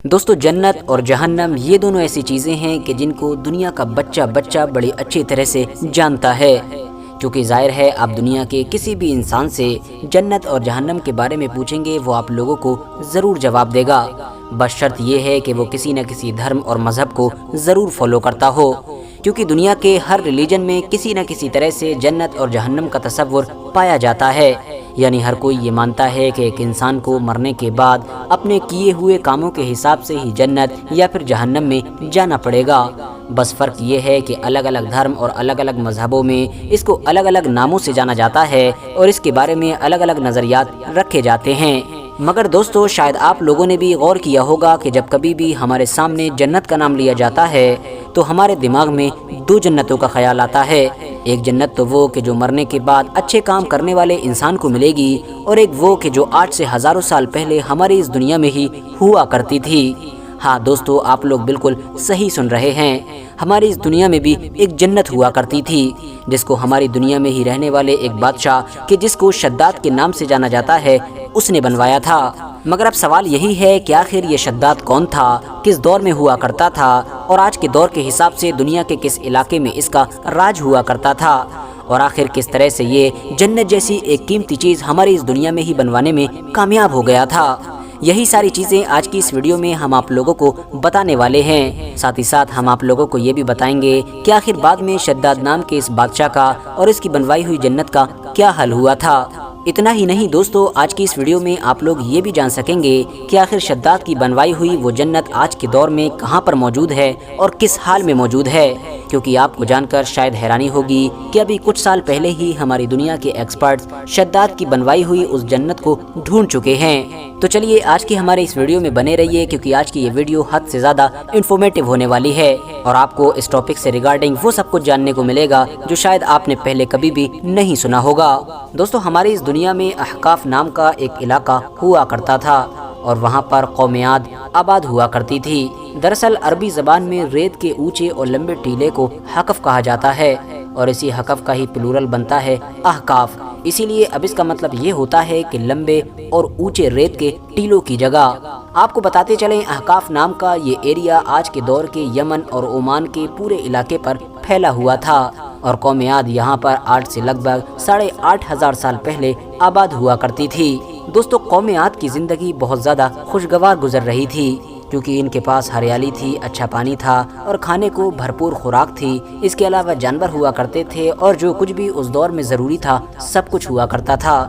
دوستو جنت اور جہنم یہ دونوں ایسی چیزیں ہیں کہ جن کو دنیا کا بچہ بڑی اچھی طرح سے جانتا ہے، کیونکہ ظاہر ہے آپ دنیا کے کسی بھی انسان سے جنت اور جہنم کے بارے میں پوچھیں گے وہ آپ لوگوں کو ضرور جواب دے گا، بس شرط یہ ہے کہ وہ کسی نہ کسی دھرم اور مذہب کو ضرور فالو کرتا ہو، کیونکہ دنیا کے ہر ریلیجن میں کسی نہ کسی طرح سے جنت اور جہنم کا تصور پایا جاتا ہے، یعنی ہر کوئی یہ مانتا ہے کہ ایک انسان کو مرنے کے بعد اپنے کیے ہوئے کاموں کے حساب سے ہی جنت یا پھر جہنم میں جانا پڑے گا، بس فرق یہ ہے کہ الگ الگ دھرم اور الگ الگ مذہبوں میں اس کو الگ الگ ناموں سے جانا جاتا ہے اور اس کے بارے میں الگ الگ نظریات رکھے جاتے ہیں۔ مگر دوستو شاید آپ لوگوں نے بھی غور کیا ہوگا کہ جب کبھی بھی ہمارے سامنے جنت کا نام لیا جاتا ہے تو ہمارے دماغ میں دو جنتوں کا خیال آتا ہے، ایک جنت تو وہ کہ جو مرنے کے بعد اچھے کام کرنے والے انسان کو ملے گی، اور ایک وہ کہ جو آج سے ہزاروں سال پہلے ہماری اس دنیا میں ہی ہوا کرتی تھی۔ ہاں دوستو آپ لوگ بالکل صحیح سن رہے ہیں، ہماری اس دنیا میں بھی ایک جنت ہوا کرتی تھی جس کو ہماری دنیا میں ہی رہنے والے ایک بادشاہ کہ جس کو شداد کے نام سے جانا جاتا ہے اس نے بنوایا تھا۔ مگر اب سوال یہی ہے کہ آخر یہ شداد کون تھا، کس دور میں ہوا کرتا تھا، اور آج کے دور کے حساب سے دنیا کے کس علاقے میں اس کا راج ہوا کرتا تھا، اور آخر کس طرح سے یہ جنت جیسی ایک قیمتی چیز ہماری اس دنیا میں ہی بنوانے میں کامیاب ہو گیا تھا۔ یہی ساری چیزیں آج کی اس ویڈیو میں ہم آپ لوگوں کو بتانے والے ہیں، ساتھ ہی ساتھ ہم آپ لوگوں کو یہ بھی بتائیں گے کہ آخر بعد میں شداد نام کے اس بادشاہ کا اور اس کی بنوائی ہوئی جنت کا کیا حل ہوا تھا۔ اتنا ہی نہیں دوستو، آج کی اس ویڈیو میں آپ لوگ یہ بھی جان سکیں گے کہ آخر شداد کی بنوائی ہوئی وہ جنت آج کے دور میں کہاں پر موجود ہے اور کس حال میں موجود ہے، کیونکہ آپ کو جان کر شاید حیرانی ہوگی کہ ابھی کچھ سال پہلے ہی ہماری دنیا کے ایکسپرٹس شداد کی بنوائی ہوئی اس جنت کو ڈھونڈ چکے ہیں۔ تو چلیے آج کی ہمارے اس ویڈیو میں بنے رہیے، کیونکہ آج کی یہ ویڈیو حد سے زیادہ انفارمیٹیو ہونے والی ہے اور آپ کو اس ٹاپک سے ریگارڈنگ وہ سب کچھ جاننے کو ملے گا جو شاید آپ نے پہلے کبھی بھی نہیں سنا ہوگا۔ دوستو ہماری اس دنیا میں احقاف نام کا ایک علاقہ ہوا کرتا تھا اور وہاں پر قوم عاد آباد ہوا کرتی تھی۔ دراصل عربی زبان میں ریت کے اونچے اور لمبے ٹیلے کو حقف کہا جاتا ہے اور اسی حقف کا ہی پلورل بنتا ہے احقاف، اسی لیے اب اس کا مطلب یہ ہوتا ہے کہ لمبے اور اونچے ریت کے ٹیلوں کی جگہ۔ آپ کو بتاتے چلیں احقاف نام کا یہ ایریا آج کے دور کے یمن اور عمان کے پورے علاقے پر پھیلا ہوا تھا اور قوم عاد یہاں پر آج سے لگ بھگ 8,500 سال پہلے آباد ہوا کرتی تھی۔ دوستو قوم عاد کی زندگی بہت زیادہ خوشگوار گزر رہی تھی، کیونکہ ان کے پاس ہریالی تھی، اچھا پانی تھا اور کھانے کو بھرپور خوراک تھی، اس کے علاوہ جانور ہوا کرتے تھے اور جو کچھ بھی اس دور میں ضروری تھا سب کچھ ہوا کرتا تھا۔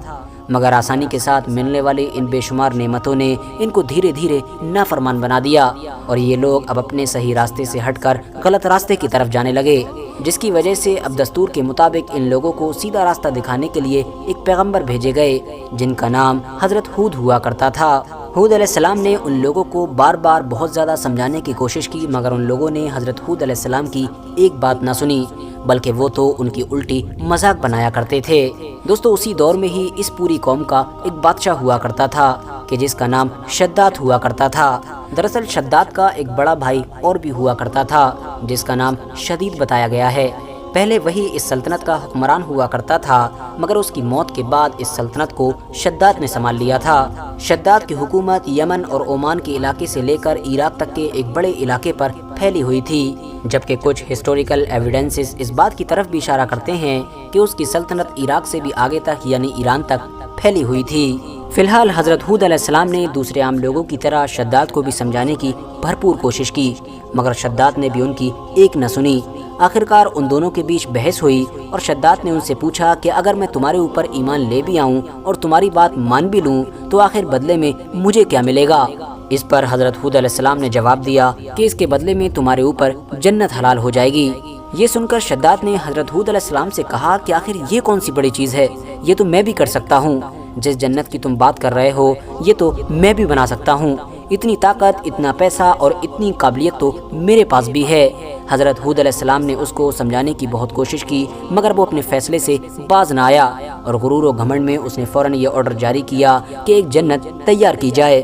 مگر آسانی کے ساتھ ملنے والی ان بے شمار نعمتوں نے ان کو دھیرے دھیرے نافرمان بنا دیا اور یہ لوگ اب اپنے صحیح راستے سے ہٹ کر غلط راستے کی طرف جانے لگے، جس کی وجہ سے اب دستور کے مطابق ان لوگوں کو سیدھا راستہ دکھانے کے لیے ایک پیغمبر بھیجے گئے جن کا نام حضرت ہود ہوا کرتا تھا۔ ہود علیہ السلام نے ان لوگوں کو بار بار بہت زیادہ سمجھانے کی کوشش کی، مگر ان لوگوں نے حضرت ہود علیہ السلام کی ایک بات نہ سنی، بلکہ وہ تو ان کی الٹی مذاق بنایا کرتے تھے۔ دوستو اسی دور میں ہی اس پوری قوم کا ایک بادشاہ ہوا کرتا تھا کہ جس کا نام شداد ہوا کرتا تھا۔ دراصل شداد کا ایک بڑا بھائی اور بھی ہوا کرتا تھا جس کا نام شدید بتایا گیا ہے۔ پہلے وہی اس سلطنت کا حکمران ہوا کرتا تھا، مگر اس کی موت کے بعد اس سلطنت کو شداد نے سنبھال لیا تھا۔ شداد کی حکومت یمن اور عمان کے علاقے سے لے کر عراق تک کے ایک بڑے علاقے پر پھیلی ہوئی تھی، جبکہ کچھ ہسٹوریکل ایویڈنسز اس بات کی طرف بھی اشارہ کرتے ہیں کہ اس کی سلطنت عراق سے بھی آگے تک یعنی ایران تک پھیلی ہوئی تھی۔ فی الحال حضرت ہود علیہ السلام نے دوسرے عام لوگوں کی طرح شداد کو بھی سمجھانے کی بھرپور کوشش کی، مگر شداد نے بھی ان کی ایک نہ سنی۔ آخرکار ان دونوں کے بیچ بحث ہوئی اور شداد نے ان سے پوچھا کہ اگر میں تمہارے اوپر ایمان لے بھی آؤں اور تمہاری بات مان بھی لوں تو آخر بدلے میں مجھے کیا ملے گا؟ اس پر حضرت ہود علیہ السلام نے جواب دیا کہ اس کے بدلے میں تمہارے اوپر جنت حلال ہو جائے گی۔ یہ سن کر شداد نے حضرت ہود علیہ السلام سے کہا کہ آخر یہ کون سی بڑی چیز ہے، یہ تو میں بھی کر سکتا ہوں، جس جنت کی تم بات کر رہے ہو یہ تو میں بھی بنا سکتا ہوں، اتنی طاقت، اتنا پیسہ اور اتنی قابلیت تو میرے پاس بھی ہے۔ حضرت ہود علیہ السلام نے اس کو سمجھانے کی بہت کوشش کی، مگر وہ اپنے فیصلے سے باز نہ آیا اور غرور و گھمنڈ میں اس نے فوراً یہ آرڈر جاری کیا کہ ایک جنت تیار کی جائے۔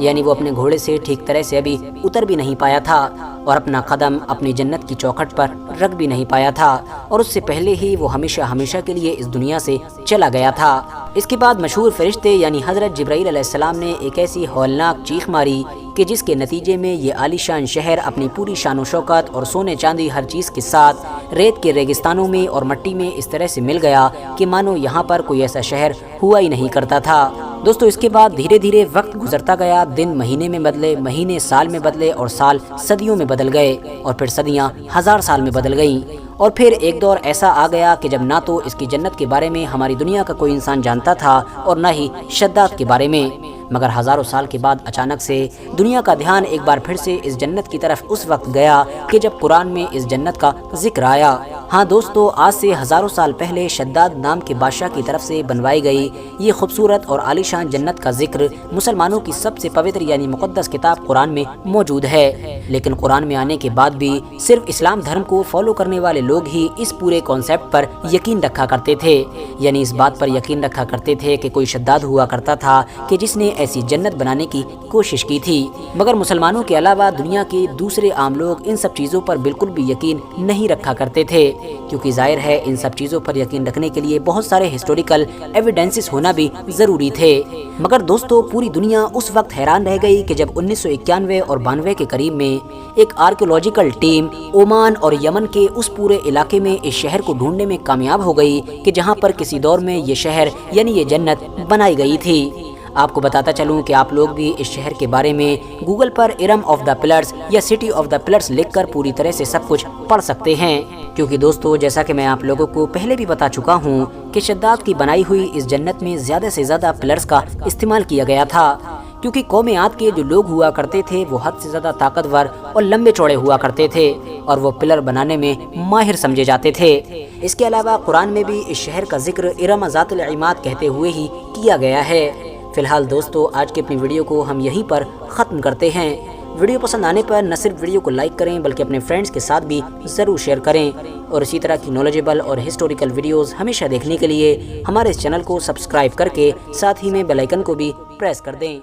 یعنی وہ اپنے گھوڑے سے ٹھیک طرح سے ابھی اتر بھی نہیں پایا تھا اور اپنا قدم اپنی جنت کی چوکھٹ پر رکھ بھی نہیں پایا تھا، اور اس سے پہلے ہی وہ ہمیشہ ہمیشہ کے لیے اس دنیا سے چلا گیا تھا۔ اس کے بعد مشہور فرشتے یعنی حضرت جبرائیل علیہ السلام نے ایک ایسی ہولناک چیخ ماری کہ جس کے نتیجے میں یہ عالی شان شہر اپنی پوری شان و شوکت اور سونے چاندی ہر چیز کے ساتھ ریت کے ریگستانوں میں اور مٹی میں اس طرح سے مل گیا کہ مانو یہاں پر کوئی ایسا شہر ہوا ہی نہیں کرتا تھا۔ دوستو اس کے بعد دھیرے دھیرے وقت گزرتا گیا، دن مہینے میں بدلے، مہینے سال میں بدلے، اور سال صدیوں میں بدل گئے، اور پھر صدیاں ہزار سال میں بدل گئیں، اور پھر ایک دور ایسا آ گیا کہ جب نہ تو اس کی جنت کے بارے میں ہماری دنیا کا کوئی انسان جانتا تھا اور نہ ہی شداد کے بارے میں، مگر ہزاروں سال کے بعد اچانک سے دنیا کا دھیان ایک بار پھر سے اس جنت کی طرف اس وقت گیا کہ جب قرآن میں اس جنت کا ذکر آیا۔ ہاں دوستو، آج سے ہزاروں سال پہلے شداد نام کے بادشاہ کی طرف سے بنوائی گئی یہ خوبصورت اور عالیشان جنت کا ذکر مسلمانوں کی سب سے پوتر یعنی مقدس کتاب قرآن میں موجود ہے، لیکن قرآن میں آنے کے بعد بھی صرف اسلام دھرم کو فالو کرنے والے لوگ ہی اس پورے کانسیپٹ پر یقین رکھا کرتے تھے، یعنی اس بات پر یقین رکھا کرتے تھے کہ کوئی شداد ہوا کرتا تھا کہ جس نے ایسی جنت بنانے کی کوشش کی تھی، مگر مسلمانوں کے علاوہ دنیا کے دوسرے عام لوگ ان سب چیزوں پر بالکل بھی یقین نہیں رکھا کرتے تھے، کیونکہ ظاہر ہے ان سب چیزوں پر یقین رکھنے کے لیے بہت سارے ہسٹوریکل ایویڈنسز ہونا بھی ضروری تھے۔ مگر دوستو پوری دنیا اس وقت حیران رہ گئی کہ جب 1991 اور 92 کے قریب میں ایک آرکیولوجیکل ٹیم اومان اور یمن کے اس پورے علاقے میں اس شہر کو ڈھونڈنے میں کامیاب ہو گئی کہ جہاں پر کسی دور میں یہ شہر یعنی یہ جنت بنائی گئی تھی۔ آپ کو بتاتا چلوں کہ آپ لوگ بھی اس شہر کے بارے میں Google per Iram of the pillars یا سٹی آف دا پلرز لکھ کر پوری طرح سے سب کچھ پڑھ سکتے ہیں، کیونکہ دوستو جیسا کہ میں آپ لوگوں کو پہلے بھی بتا چکا ہوں کہ شداد کی بنائی ہوئی اس جنت میں زیادہ سے زیادہ پلرز کا استعمال کیا گیا تھا، کیونکہ قوم عاد کے جو لوگ ہوا کرتے تھے وہ حد سے زیادہ طاقتور اور لمبے چوڑے ہوا کرتے تھے اور وہ پلر بنانے میں ماہر سمجھے جاتے تھے۔ اس کے علاوہ قرآن میں بھی اس شہر کا ذکر ارم ذات العماد کہتے ہوئے ہی کیا گیا ہے۔ فی الحال دوستو آج کی اپنی ویڈیو کو ہم یہیں پر ختم کرتے ہیں۔ ویڈیو پسند آنے پر نہ صرف ویڈیو کو لائک کریں بلکہ اپنے فرینڈز کے ساتھ بھی ضرور شیئر کریں، اور اسی طرح کی نالجیبل اور ہسٹوریکل ویڈیوز ہمیشہ دیکھنے کے لیے ہمارے اس چینل کو سبسکرائب کر کے ساتھ ہی میں بیل آئیکن کو بھی پریس کر دیں۔